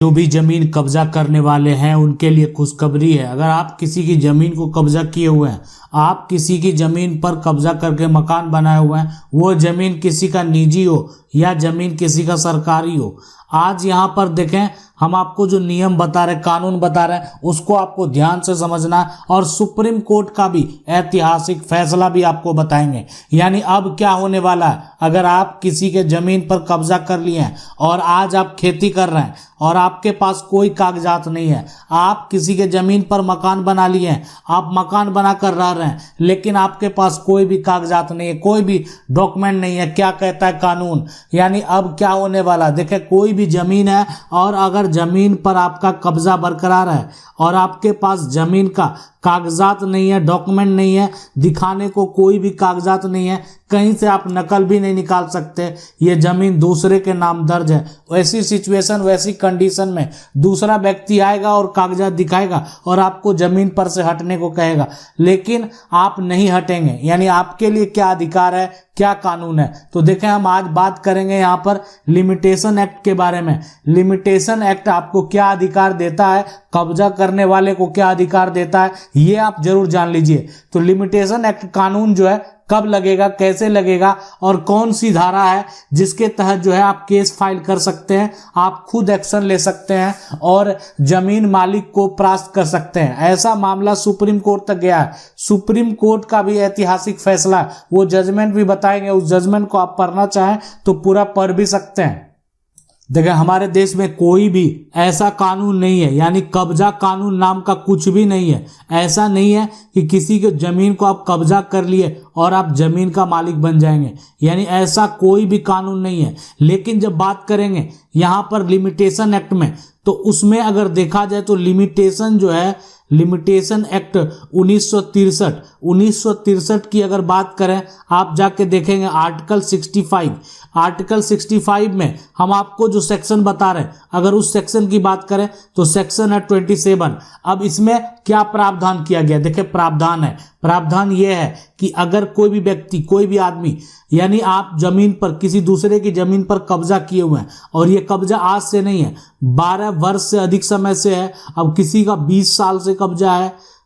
जो भी जमीन कब्जा करने वाले हैं उनके लिए खुशखबरी है। अगर आप किसी की जमीन को कब्जा किए हुए हैं, आप किसी की जमीन पर कब्जा करके मकान बनाए हुए हैं, वो जमीन किसी का निजी हो या जमीन किसी का सरकारी हो, आज यहाँ पर देखें हम आपको जो नियम बता रहे, कानून बता रहे हैं, उसको आपको ध्यान से समझना है और सुप्रीम कोर्ट का भी ऐतिहासिक फैसला भी आपको बताएंगे। यानी अब क्या होने वाला है, अगर आप किसी के जमीन पर कब्जा कर लिए हैं और आज आप खेती कर रहे हैं और आपके पास कोई कागजात नहीं है, आप किसी के जमीन पर मकान बना लिए हैं, आप मकान बना कर रह रहे हैं, लेकिन आपके पास कोई भी कागजात नहीं है, कोई भी डॉक्यूमेंट नहीं है, क्या कहता है कानून। यानी अब क्या होने वाला, देखे कोई भी जमीन है और अगर जमीन पर आपका कब्जा बरकरार है और आपके पास जमीन का कागजात नहीं है, डॉक्यूमेंट नहीं है, दिखाने को कोई भी कागजात नहीं है, कहीं से आप नकल भी नहीं निकाल सकते, ये जमीन दूसरे के नाम दर्ज है, वैसी सिचुएशन वैसी कंडीशन में दूसरा व्यक्ति आएगा और कागजात दिखाएगा और आपको जमीन पर से हटने को कहेगा, लेकिन आप नहीं हटेंगे। यानी आपके लिए क्या अधिकार है, क्या कानून है। तो देखें हम आज बात करेंगे यहाँ पर लिमिटेशन एक्ट के बारे में। लिमिटेशन एक्ट आपको क्या अधिकार देता है, कब्जा करने वाले को क्या अधिकार देता है, ये आप जरूर जान लीजिए। तो लिमिटेशन एक्ट कानून जो है कब लगेगा, कैसे लगेगा और कौन सी धारा है जिसके तहत जो है आप केस फाइल कर सकते हैं, आप खुद एक्शन ले सकते हैं और जमीन मालिक को परास्त कर सकते हैं। ऐसा मामला सुप्रीम कोर्ट तक गया है। सुप्रीम कोर्ट का भी ऐतिहासिक फैसला, वो जजमेंट भी बताएंगे, उस जजमेंट को आप पढ़ना चाहें तो पूरा पढ़ भी सकते हैं। देखिए हमारे देश में कोई भी ऐसा कानून नहीं है, यानी कब्जा कानून नाम का कुछ भी नहीं है। ऐसा नहीं है कि किसी के जमीन को आप कब्जा कर लिए और आप जमीन का मालिक बन जाएंगे, यानी ऐसा कोई भी कानून नहीं है। लेकिन जब बात करेंगे यहाँ पर लिमिटेशन एक्ट में, तो उसमें अगर देखा जाए तो लिमिटेशन जो है, लिमिटेशन एक्ट 1963 की अगर बात करें, आप जाके देखेंगे आर्टिकल 65 में हम आपको जो सेक्शन बता रहे हैं, अगर उस सेक्शन की बात करें तो सेक्शन है 27। अब इसमें क्या प्रावधान किया गया, देखिए प्रावधान ये है कि अगर कोई भी व्यक्ति, कोई भी आदमी, यानी आप जमीन पर किसी दूसरे की जमीन पर कब्जा किए हुए हैं और ये कब्जा आज से नहीं है, 12 वर्ष से अधिक समय से है। अब किसी का 20 साल से कब्जा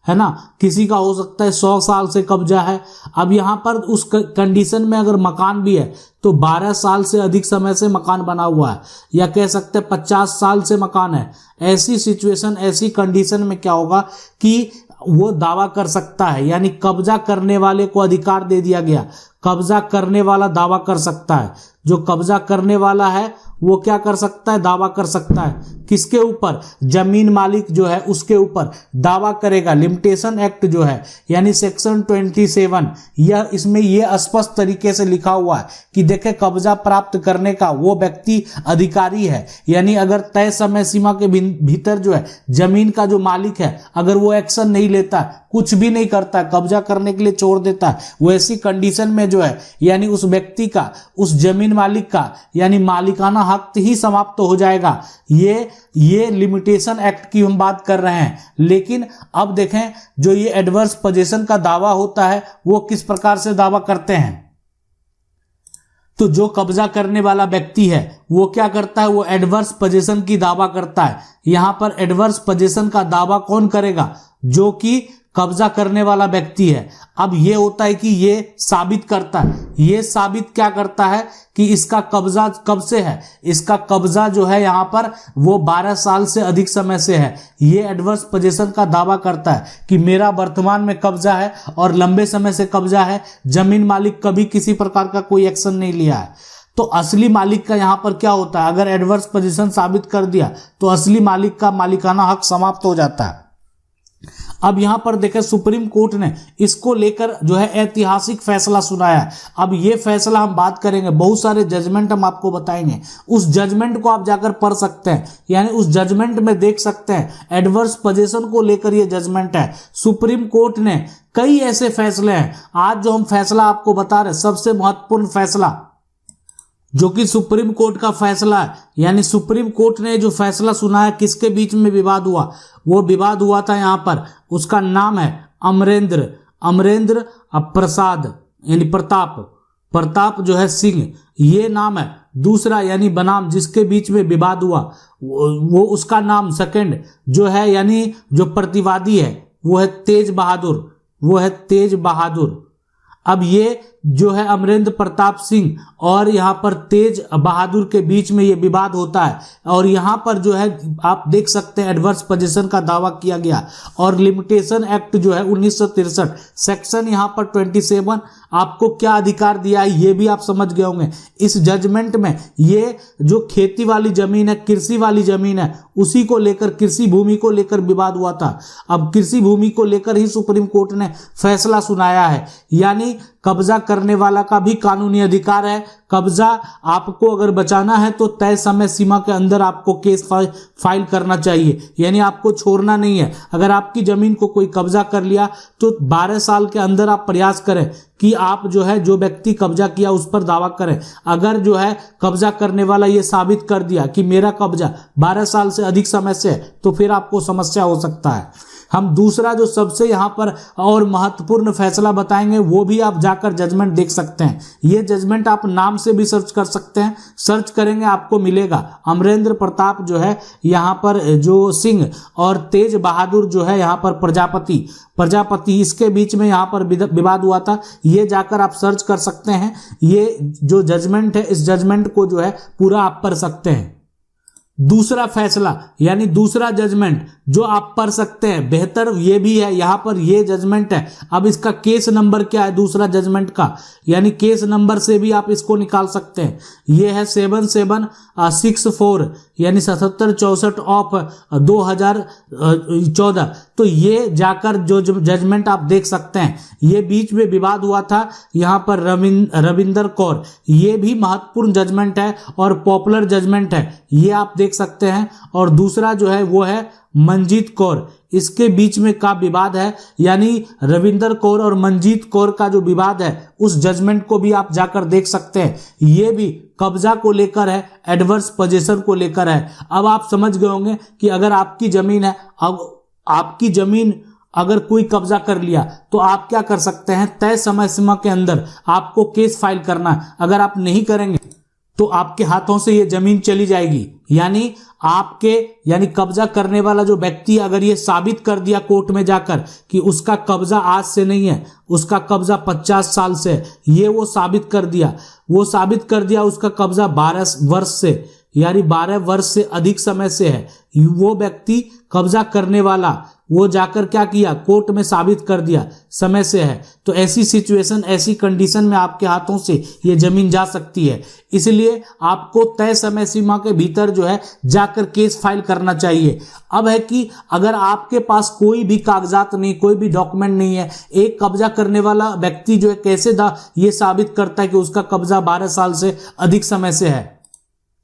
है ना, किसी का हो सकता है 100 साल से कब्जा है। अब यहाँ पर उस कंडीशन में अगर मकान भी है तो 12 साल से अधिक समय से मकान बना हुआ है, या कह सकते हैं 50 साल से मकान है। ऐसी सिचुएशन, ऐसी कंडीशन में क्या होगा कि वो दावा कर सकता है, यानी कब्जा करने वाले को अधिकार दे दिया गया, कब्जा करने वाला दावा कर सकता है। जो कब्जा करने वाला है वो क्या कर सकता है, दावा कर सकता है। किसके ऊपर, जमीन मालिक जो है उसके ऊपर दावा करेगा। लिमिटेशन एक्ट जो है यानी सेक्शन 27, यह इसमें यह स्पष्ट तरीके से लिखा हुआ है कि देखे कब्जा प्राप्त करने का वो व्यक्ति अधिकारी है। यानी अगर तय समय सीमा के भीतर जो है जमीन का जो मालिक है, अगर वो एक्शन नहीं लेता, कुछ भी नहीं करता, कब्जा करने के लिए छोड़ देता है, वैसी कंडीशन में जो है यानी उस व्यक्ति का, उस जमीन मालिक का यानी मालिकाना हक ही समाप्त हो जाएगा। ये लिमिटेशन एक्ट की हम बात कर रहे हैं। लेकिन अब देखें जो ये एडवर्स पोजीशन का दावा होता है वो किस प्रकार से दावा करते हैं। तो जो कब्जा करने वाला व्यक्ति है वो क्या करता है, वो एडवर्स पोजीशन की दावा करता है। यहां पर एडवर्स पोजीशन का दावा कौन करेगा, जो कि कब्जा करने वाला व्यक्ति है। अब ये होता है कि ये साबित करता है, ये साबित क्या करता है कि इसका कब्जा कब से है, इसका कब्जा जो है यहाँ पर वो 12 साल से अधिक समय से है। ये एडवर्स पोजीशन का दावा करता है कि मेरा वर्तमान में कब्जा है और लंबे समय से कब्जा है, जमीन मालिक कभी किसी प्रकार का कोई एक्शन नहीं लिया है। तो असली मालिक का यहाँ पर क्या होता है, अगर एडवर्स पोजीशन साबित कर दिया तो असली मालिक का मालिकाना हक समाप्त हो जाता है। अब यहां पर देखें सुप्रीम कोर्ट ने इसको लेकर जो है ऐतिहासिक फैसला सुनाया है। अब ये फैसला हम बात करेंगे, बहुत सारे जजमेंट हम आपको बताएंगे, उस जजमेंट को आप जाकर पढ़ सकते हैं, यानी उस जजमेंट में देख सकते हैं एडवर्स पोजीशन को लेकर ये जजमेंट है। सुप्रीम कोर्ट ने कई ऐसे फैसले हैं, आज जो हम फैसला आपको बता रहे सबसे महत्वपूर्ण फैसला जो कि सुप्रीम कोर्ट का फैसला है, यानी सुप्रीम कोर्ट ने जो फैसला सुनाया, किसके बीच में विवाद हुआ, वो विवाद हुआ था यहाँ पर, उसका नाम है अमरेंद्र प्रसाद यानी प्रताप जो है सिंह, ये नाम है दूसरा यानी बनाम जिसके बीच में विवाद हुआ वो उसका नाम सेकंड जो है यानी जो प्रतिवादी है वो है तेज बहादुर। अब ये जो है अमरेंद्र प्रताप सिंह और यहाँ पर तेज बहादुर के बीच में ये विवाद होता है और यहाँ पर जो है आप देख सकते हैं एडवर्स पोजीशन का दावा किया गया और लिमिटेशन एक्ट जो है 1963 सेक्शन यहाँ पर 27 आपको क्या अधिकार दिया है ये भी आप समझ गए होंगे। इस जजमेंट में ये जो खेती वाली जमीन है, कृषि वाली जमीन है, उसी को लेकर कृषि भूमि को लेकर विवाद हुआ था। अब कृषि भूमि को लेकर ही सुप्रीम कोर्ट ने फैसला सुनाया है, यानी कब्जा करने वाला का भी कानूनी अधिकार है। कब्जा आपको अगर बचाना है तो तय समय सीमा के अंदर आपको केस फाइल करना चाहिए, यानी आपको छोड़ना नहीं है। अगर आपकी जमीन को कोई कब्जा कर लिया तो 12 साल के अंदर आप प्रयास करें कि आप जो है जो व्यक्ति कब्जा किया उस पर दावा करें। अगर जो है कब्जा करने वाला ये साबित कर दिया कि मेरा कब्जा 12 साल से अधिक समय से है तो फिर आपको समस्या हो सकता है। हम दूसरा जो सबसे यहाँ पर और महत्वपूर्ण फैसला बताएंगे वो भी आप जाकर जजमेंट देख सकते हैं। ये जजमेंट आप नाम से भी सर्च कर सकते हैं, सर्च करेंगे आपको मिलेगा। अमरेंद्र प्रताप जो है यहाँ पर जो सिंह और तेज बहादुर जो है यहाँ पर प्रजापति इसके बीच में यहाँ पर विवाद हुआ था। ये जाकर आप सर्च कर सकते हैं। ये जो जजमेंट है इस जजमेंट को जो है पूरा आप पढ़ सकते हैं। दूसरा फैसला यानी दूसरा जजमेंट जो आप पढ़ सकते हैं, बेहतर ये भी है, यहाँ पर ये जजमेंट है। अब इसका केस नंबर क्या है दूसरा जजमेंट का, यानी केस नंबर से भी आप इसको निकाल सकते हैं। ये है 7764 यानी 7764 ऑफ 2014। तो ये जाकर जो जजमेंट आप देख सकते हैं, ये बीच में विवाद हुआ था यहाँ पर रविंदर कौर, ये भी महत्वपूर्ण जजमेंट है और पॉपुलर जजमेंट है, ये आप देख सकते हैं। और दूसरा जो है वो है मंजीत कौर, इसके बीच में का विवाद है, यानी रविंदर कौर और मंजीत कौर का जो विवाद है उस जजमेंट को भी आप जाकर देख सकते हैं। ये भी कब्जा को लेकर है, एडवर्स पोजीशन को लेकर है। अब आप समझ गए होंगे कि अगर आपकी जमीन है, अब आपकी जमीन अगर कोई कब्जा कर लिया तो आप क्या कर सकते हैं, तय समय सीमा के अंदर आपको केस फाइल करना है। अगर आप नहीं करेंगे तो आपके हाथों से ये जमीन चली जाएगी, यानी कब्जा करने वाला जो व्यक्ति अगर ये साबित कर दिया कोर्ट में जाकर कि उसका कब्जा आज से नहीं है, उसका कब्जा 50 साल से, ये वो साबित कर दिया उसका कब्जा 12 वर्ष से, यानी 12 वर्ष से अधिक समय से है, वो व्यक्ति कब्जा करने वाला वो जाकर क्या किया, कोर्ट में साबित कर दिया समय से है, तो ऐसी सिचुएशन, ऐसी कंडीशन में आपके हाथों से ये जमीन जा सकती है। इसलिए आपको तय समय सीमा के भीतर जो है जाकर केस फाइल करना चाहिए। अब है कि अगर आपके पास कोई भी कागजात नहीं, कोई भी डॉक्यूमेंट नहीं है, एक कब्जा करने वाला व्यक्ति जो है कैसे ये साबित करता है कि उसका कब्जा 12 साल से अधिक समय से है।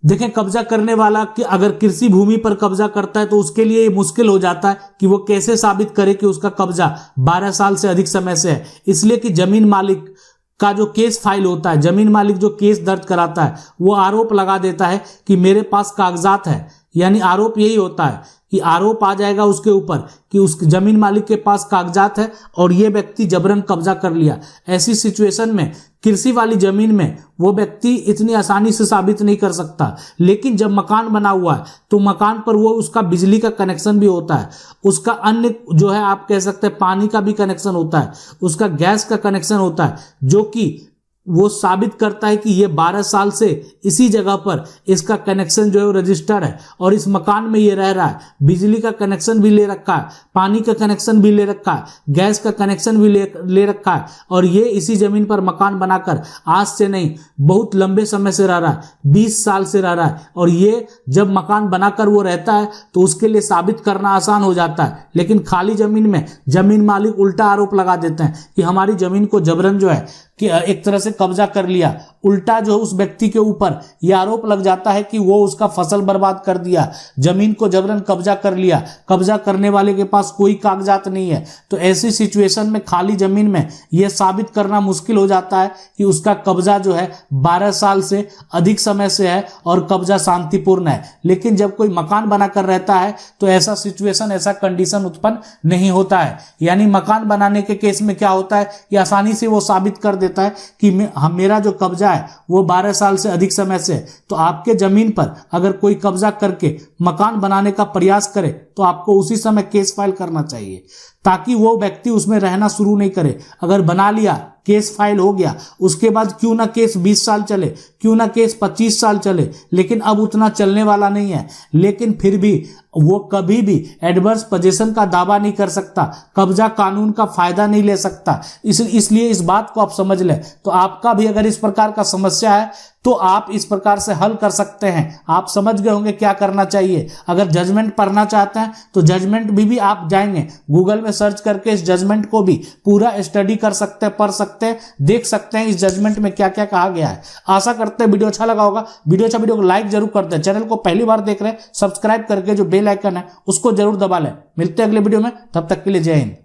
देखें, कब्जा करने वाला कि अगर कृषि भूमि पर कब्जा करता है तो उसके लिए ये मुश्किल हो जाता है कि वो कैसे साबित करे कि उसका कब्जा 12 साल से अधिक समय से है। इसलिए कि जमीन मालिक का जो केस फाइल होता है, जमीन मालिक जो केस दर्ज कराता है, वो आरोप लगा देता है कि मेरे पास कागजात है, यानी आरोप यही होता है कि आरोप आ जाएगा उसके ऊपर कि उस जमीन मालिक के पास कागजात है और ये व्यक्ति जबरन कब्जा कर लिया। ऐसी सिचुएशन में कृषि वाली जमीन में वो व्यक्ति इतनी आसानी से साबित नहीं कर सकता। लेकिन जब मकान बना हुआ है तो मकान पर वो उसका बिजली का कनेक्शन भी होता है, उसका अन्य जो है आप कह सकते हैं पानी का भी कनेक्शन होता है, उसका गैस का कनेक्शन होता है, जो कि वो साबित करता है कि ये 12 साल से इसी जगह पर इसका कनेक्शन जो है रजिस्टर है और इस मकान में ये रह रहा है। बिजली का कनेक्शन भी ले रखा है, पानी का कनेक्शन भी ले रखा है, गैस का कनेक्शन भी ले रखा है और ये इसी जमीन पर मकान बनाकर आज से नहीं बहुत लंबे समय से रह रहा है, 20 साल से रह रहा है। और ये जब मकान बनाकर वो रहता है तो उसके लिए साबित करना आसान हो जाता है। लेकिन खाली जमीन में जमीन मालिक उल्टा आरोप लगा देते हैं कि हमारी जमीन को जबरन जो है कि एक तरह से कब्जा कर लिया। उल्टा जो उस व्यक्ति के ऊपर यह आरोप लग जाता है कि वो उसका फसल बर्बाद कर दिया, जमीन को जबरन कब्जा कर लिया, कब्जा करने वाले के पास कोई कागजात नहीं है। तो ऐसी सिचुएशन में खाली जमीन में यह साबित करना मुश्किल हो जाता है कि उसका कब्जा जो है 12 साल से अधिक समय से है और कब्जा शांतिपूर्ण है। लेकिन जब कोई मकान बनाकर रहता है तो ऐसा सिचुएशन, ऐसा कंडीशन उत्पन्न नहीं होता है। यानी मकान बनाने के केस में क्या होता है कि आसानी से वो साबित कर देता देता है कि मेरा जो कब्जा है वो 12 साल से अधिक समय से है, तो आपके जमीन पर अगर कोई कब्जा करके मकान बनाने का प्रयास करे तो आपको उसी समय केस फाइल करना चाहिए, ताकि वो व्यक्ति उसमें रहना शुरू नहीं करे। अगर बना लिया, केस फाइल हो गया, उसके बाद क्यों ना केस 20 साल चले, क्यों ना केस 25 साल चले, लेकिन अब उतना चलने वाला नहीं है, लेकिन फिर भी वो कभी भी एडवर्स पोजीशन का दावा नहीं कर सकता, कब्जा कानून का फायदा नहीं ले सकता। इसलिए इस बात को आप समझ लें। तो आपका भी अगर इस प्रकार का समस्या है तो आप इस प्रकार से हल कर सकते हैं। आप समझ गए होंगे क्या करना चाहिए। अगर जजमेंट पढ़ना चाहते हैं तो जजमेंट भी आप जाएंगे गूगल में सर्च करके इस जजमेंट को भी पूरा स्टडी कर सकते हैं, पढ़ सकते हैं, देख सकते हैं इस जजमेंट में क्या क्या कहा गया है। आशा करते हैं वीडियो अच्छा लगा होगा। वीडियो को लाइक जरूर कर दें। चैनल को पहली बार देख रहे हैं, सब्सक्राइब करके जो बेल आइकन है उसको जरूर दबा लें। मिलते हैं अगले वीडियो में, तब तक के लिए जय हिंद।